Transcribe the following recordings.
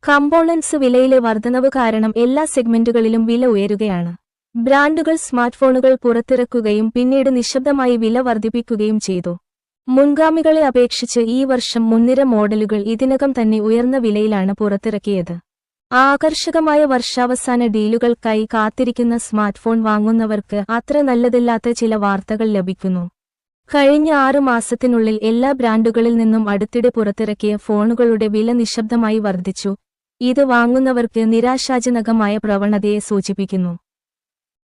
Components വിലയിലെ വർധനവ് കാരണം എല്ലാ സെഗ്മെന്റുകളിലും വില ഉയരുകയാണ്. ബ്രാൻഡുകൾ സ്മാർട്ട്ഫോണുകൾ പുറത്തിറക്കുകയും പിന്നീട് നിശബ്ദമായി വില വർദ്ധിപ്പിക്കുകയും ചെയ്തു. മുൻഗാമികളെ അപേക്ഷിച്ച് ഈ വർഷം മുൻനിര മോഡലുകൾ ഇതിനകം തന്നെ ഉയർന്ന വിലയിലാണ് പുറത്തിറക്കിയത്. ആകർഷകമായ വർഷാവസാന ഡീലുകൾക്കായി കാത്തിരിക്കുന്ന സ്മാർട്ട്ഫോൺ വാങ്ങുന്നവർക്ക് അത്ര നല്ലതല്ലാത്ത ചില വാർത്തകൾ ലഭിക്കുന്നു. കഴിഞ്ഞ 6 മാസത്തിനുള്ളിൽ എല്ലാ ബ്രാൻഡുകളിൽ നിന്നും അടുത്തിടെ പുറത്തിറക്കിയ ഫോണുകളുടെ വില നിശബ്ദമായി വർദ്ധിച്ചു. ഇത് വാങ്ങുന്നവർക്ക് നിരാശാജനകമായ പ്രവണതയെ സൂചിപ്പിക്കുന്നു.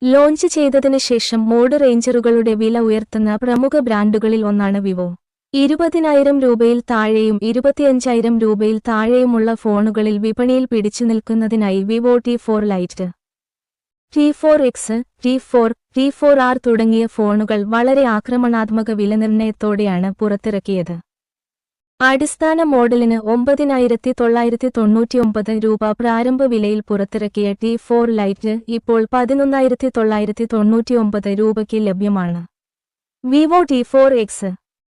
ലോഞ്ച് ചെയ്തതിന് ശേഷം മോഡ് റേഞ്ചറുകളുടെ വില ഉയർത്തുന്ന പ്രമുഖ ബ്രാൻഡുകളിൽ ഒന്നാണ് വിവോ. 20,000 രൂപയിൽ താഴെയും 25,000 രൂപയിൽ താഴെയുമുള്ള ഫോണുകളിൽ വിപണിയിൽ പിടിച്ചു നിൽക്കുന്നതിനായി Vivo T4 light, T4X, T4, T4R തുടങ്ങിയ ഫോണുകൾ വളരെ ആക്രമണാത്മക വിലനിർണ്ണയത്തോടെയാണ് പുറത്തിറക്കിയത്. അടിസ്ഥാന മോഡലിന് 9,999 രൂപ പ്രാരംഭ വിലയിൽ പുറത്തിറക്കിയ T4 ലൈറ്റ് ഇപ്പോൾ 11,999 രൂപയ്ക്ക് ലഭ്യമാണ്. വിവോ T4X,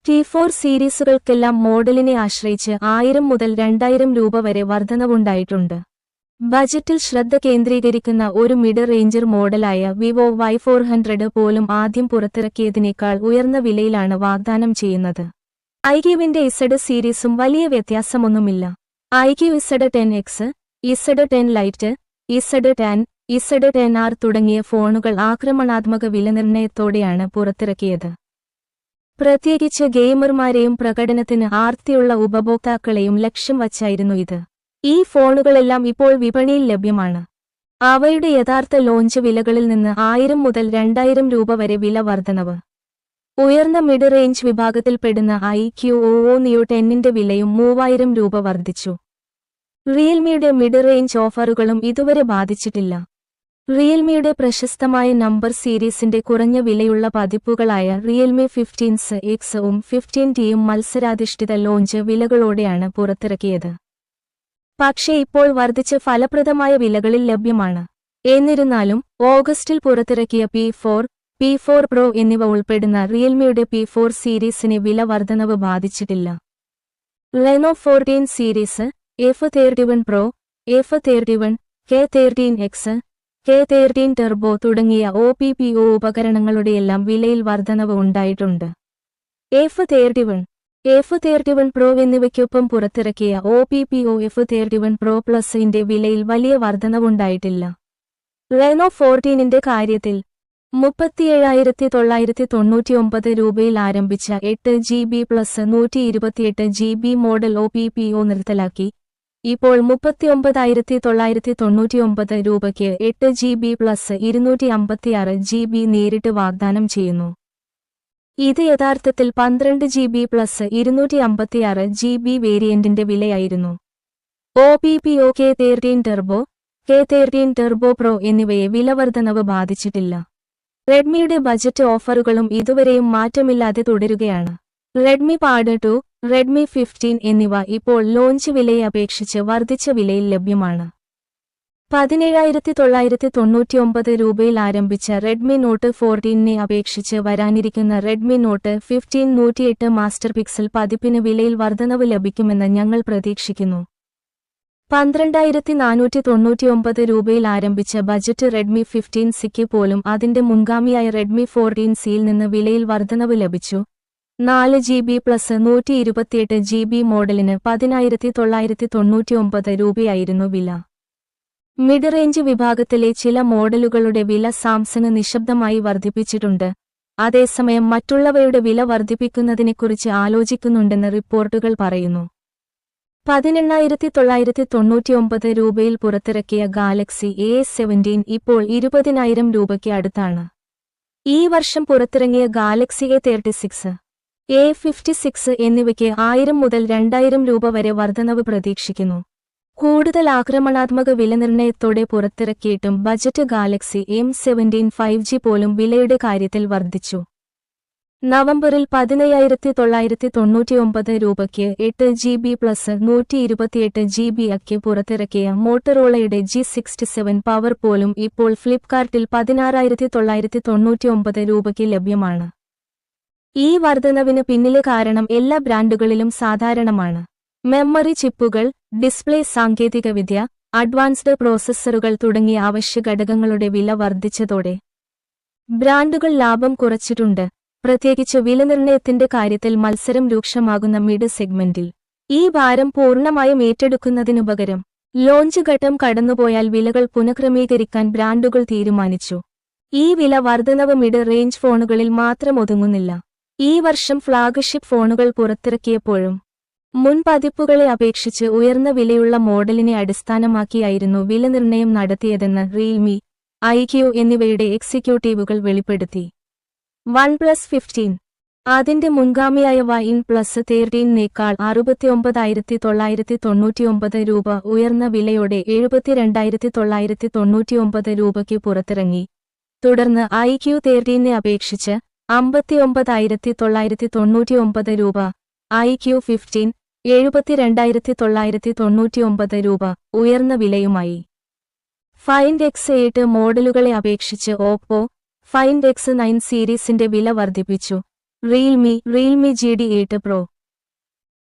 T4 സീരീസുകൾക്കെല്ലാം മോഡലിനെ ആശ്രയിച്ച് 1000 മുതൽ 2000 രൂപ വരെ വർധനവുണ്ടായിട്ടുണ്ട്. ബജറ്റിൽ ശ്രദ്ധ കേന്ദ്രീകരിക്കുന്ന ഒരു മിഡ് റേഞ്ചർ മോഡലായ വിവോ Y400 പോലും ആദ്യം പുറത്തിറക്കിയതിനേക്കാൾ ഉയർന്ന വിലയിലാണ് വാഗ്ദാനം ചെയ്യുന്നത്. iQOOന്റെ Z സീരീസും വലിയ വ്യത്യാസമൊന്നുമില്ല. iQOO Z10X, Z10 light, Z10, Z10R തുടങ്ങിയ ഫോണുകൾ ആക്രമണാത്മക വിലനിർണ്ണയത്തോടെയാണ് പുറത്തിറക്കിയത്. പ്രത്യേകിച്ച് ഗെയിമർമാരെയും പ്രകടനത്തിന് ആർത്തിയുള്ള ഉപഭോക്താക്കളെയും ലക്ഷ്യം വച്ചായിരുന്നു ഇത്. ഈ ഫോണുകളെല്ലാം ഇപ്പോൾ വിപണിയിൽ ലഭ്യമാണ്. അവയുടെ യഥാർത്ഥ ലോഞ്ച് വിലകളിൽ നിന്ന് 1000 മുതൽ 2000 രൂപ വരെ വില വർധനവ്. ഉയർന്ന മിഡ് റേഞ്ച് വിഭാഗത്തിൽപ്പെടുന്ന iQOO Neo 10ന്റെ വിലയും 3000 രൂപ വർദ്ധിച്ചു. റിയൽമിയുടെ മിഡ് റേഞ്ച് ഓഫറുകളും ഇതുവരെ ബാധിച്ചിട്ടില്ല. റിയൽമിയുടെ പ്രശസ്തമായ നമ്പർ സീരീസിന്റെ കുറഞ്ഞ വിലയുള്ള പതിപ്പുകളായ റിയൽമി 15X-ഉം 15Tയും മത്സരാധിഷ്ഠിത ലോഞ്ച് വിലകളോടെയാണ് പുറത്തിറക്കിയത്. പക്ഷേ ഇപ്പോൾ വർദ്ധിച്ച് ഫലപ്രദമായ വിലകളിൽ ലഭ്യമാണ്. എന്നിരുന്നാലും ഓഗസ്റ്റിൽ പുറത്തിറക്കിയ P4, P4 Pro എന്നിവ ഉൾപ്പെടുന്ന റിയൽമിയുടെ P4 സീരീസിനെ വില വർധനവ് ബാധിച്ചിട്ടില്ല. Reno 14 series, F31 Pro, F31, K13X, K13 Turbo തുടങ്ങിയ OPPO ഉപകരണങ്ങളുടെയെല്ലാം വിലയിൽ വർധനവ് ഉണ്ടായിട്ടുണ്ട്. F31 Pro എന്നിവയ്ക്കൊപ്പം പുറത്തിറക്കിയ OPPO F31 Pro Plusന്റെ വിലയിൽ വലിയ വർധനവുണ്ടായിട്ടില്ല. Reno 14ന്റെ കാര്യത്തിൽ 37,999 രൂപയിൽ ആരംഭിച്ച 8GB plus 128GB model OPPO നിർത്തലാക്കി. ഇപ്പോൾ 39,999 രൂപയ്ക്ക് 8GB പ്ലസ് 256GB നേരിട്ട് വാഗ്ദാനം ചെയ്യുന്നു. ഇത് യഥാർത്ഥത്തിൽ 12GB plus 256GB വേരിയന്റിന്റെ വിലയായിരുന്നു. OPPO K13 Turbo, K13 Turbo Pro എന്നിവയെ വിലവർധനവ് ബാധിച്ചിട്ടില്ല. റെഡ്മിയുടെ ബജറ്റ് ഓഫറുകളും ഇതുവരെയും മാറ്റമില്ലാതെ തുടരുകയാണ്. റെഡ്മി Pad 2, റെഡ്മി 15 എന്നിവ ഇപ്പോൾ ലോഞ്ച് വിലയെ അപേക്ഷിച്ച് വർദ്ധിച്ച വിലയിൽ ലഭ്യമാണ്. 17,999 രൂപയിൽ ആരംഭിച്ച റെഡ്മി നോട്ട് 14നെ അപേക്ഷിച്ച് വരാനിരിക്കുന്ന റെഡ്മി നോട്ട് 15 108 മാസ്റ്റർ പിക്സൽ പതിപ്പിന് വിലയിൽ വർധനവ് ലഭിക്കുമെന്ന് ഞങ്ങൾ പ്രതീക്ഷിക്കുന്നു. 12,499 രൂപയിൽ ആരംഭിച്ച ബജറ്റ് റെഡ്മി 15Cക്ക് പോലും അതിന്റെ മുൻഗാമിയായ റെഡ്മി 14Cയിൽ നിന്ന് വിലയിൽ വർധനവ് ലഭിച്ചു. 4GB പ്ലസ് 128GB മോഡലിന് 10,999 രൂപയായിരുന്നു വില. മിഡ് റേഞ്ച് വിഭാഗത്തിലെ ചില മോഡലുകളുടെ വില സാംസങ് നിശബ്ദമായി വർദ്ധിപ്പിച്ചിട്ടുണ്ട്. അതേസമയം മറ്റുള്ളവയുടെ വില വർദ്ധിപ്പിക്കുന്നതിനെക്കുറിച്ച് ആലോചിക്കുന്നുണ്ടെന്ന് റിപ്പോർട്ടുകൾ പറയുന്നു. 18,999 രൂപയിൽ പുറത്തിറക്കിയ ഗാലക്സി A17 ഇപ്പോൾ 20,000 രൂപയ്ക്ക് അടുത്താണ്. ഈ വർഷം പുറത്തിറങ്ങിയ ഗാലക്സി A36, A56 എന്നിവയ്ക്ക് 1000 മുതൽ 2000 രൂപ വരെ വർധനവ് പ്രതീക്ഷിക്കുന്നു. കൂടുതൽ ആക്രമണാത്മക വിലനിർണ്ണയത്തോടെ പുറത്തിറക്കിയിട്ടും ബജറ്റ് ഗാലക്സി M17 5G പോലും വിലയുടെ കാര്യത്തിൽ വർദ്ധിച്ചു. നവംബറിൽ 17,999 രൂപയ്ക്ക് 8GB പ്ലസ് 128GB അക്ക് പുറത്തിറക്കിയ മോട്ടറോളയുടെ G67 പവർ പോലും ഇപ്പോൾ ഫ്ലിപ്കാർട്ടിൽ 16,999 രൂപയ്ക്ക് ലഭ്യമാണ്. ഈ വർധനവിന് പിന്നിലെ കാരണം എല്ലാ ബ്രാൻഡുകളിലും സാധാരണമാണ്. മെമ്മറി ചിപ്പുകൾ, ഡിസ്പ്ലേ സാങ്കേതികവിദ്യ, അഡ്വാൻസ്ഡ് പ്രോസസ്സറുകൾ തുടങ്ങിയ അവശ്യ ഘടകങ്ങളുടെ വില വർദ്ധിച്ചതോടെ ബ്രാൻഡുകൾ ലാഭം കുറച്ചിട്ടുണ്ട്. പ്രത്യേകിച്ച് വിലനിർണ്ണയത്തിന്റെ കാര്യത്തിൽ മത്സരം രൂക്ഷമാകുന്ന മിഡ് സെഗ്മെന്റിൽ ഈ ഭാരം പൂർണ്ണമായും ഏറ്റെടുക്കുന്നതിനുപകരം ലോഞ്ച് ഘട്ടം കടന്നുപോയാൽ വിലകൾ പുനഃക്രമീകരിക്കാൻ ബ്രാൻഡുകൾ തീരുമാനിച്ചു. ഈ വില വർധനവ് മിഡ് റേഞ്ച് ഫോണുകളിൽ മാത്രം ഒതുങ്ങുന്നില്ല. ഈ വർഷം ഫ്ളാഗ്ഷിപ്പ് ഫോണുകൾ പുറത്തിറക്കിയപ്പോഴും മുൻ പതിപ്പുകളെ അപേക്ഷിച്ച് ഉയർന്ന വിലയുള്ള മോഡലിനെ അടിസ്ഥാനമാക്കിയായിരുന്നു വിലനിർണ്ണയം നടത്തിയതെന്ന് റിയൽമി, ഐക്യു എന്നിവയുടെ എക്സിക്യൂട്ടീവുകൾ വെളിപ്പെടുത്തി. OnePlus 15 അതിന്റെ മുൻഗാമിയായ OnePlus 13-നേക്കാൾ 69,999 രൂപ ഉയർന്ന വിലയോടെ 72,999 രൂപയ്ക്ക് പുറത്തിറങ്ങി. തുടർന്ന് ഐക്യു 13-നെ അപേക്ഷിച്ച് 59,999 രൂപ, ഐക്യു 15 72,999 രൂപ ഉയർന്ന വിലയുമായി. ഫൈൻഡ് X8 മോഡലുകളെ അപേക്ഷിച്ച് ഓപ്പോ ഫൈൻഡ് X9 സീരീസിന്റെ വില വർദ്ധിപ്പിച്ചു. Realme GT8 Pro,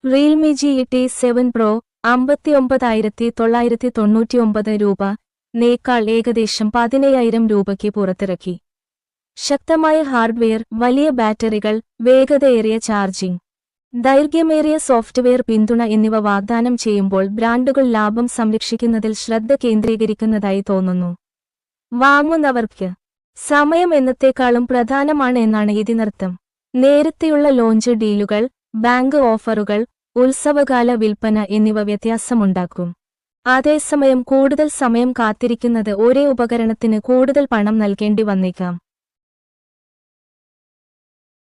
Realme GT7 Pro 59,999 രൂപ നേക്കാൾ ഏകദേശം 15,000 രൂപയ്ക്ക് പുറത്തിറക്കി. ശക്തമായ ഹാർഡ്വെയർ, വലിയ ബാറ്ററികൾ, വേഗതയേറിയ ചാർജിംഗ്, ദൈർഘ്യമേറിയ സോഫ്റ്റ്വെയർ പിന്തുണ എന്നിവ വാഗ്ദാനം ചെയ്യുമ്പോൾ ബ്രാൻഡുകൾ ലാഭം സംരക്ഷിക്കുന്നതിൽ ശ്രദ്ധ കേന്ദ്രീകരിക്കുന്നതായി തോന്നുന്നു. വാങ്ങുന്നവർക്ക് സമയം എന്നത്തേക്കാളും പ്രധാനമാണ് എന്നാണ് ഇതിനർത്ഥം. നേരത്തെയുള്ള ലോഞ്ച് ഡീലുകൾ, ബാങ്ക് ഓഫറുകൾ, ഉത്സവകാല വിൽപ്പന എന്നിവ വ്യത്യാസമുണ്ടാക്കും. അതേസമയം കൂടുതൽ സമയം കാത്തിരിക്കുന്നത് ഒരേ ഉപകരണത്തിന് കൂടുതൽ പണം നൽകേണ്ടി വന്നേക്കാം.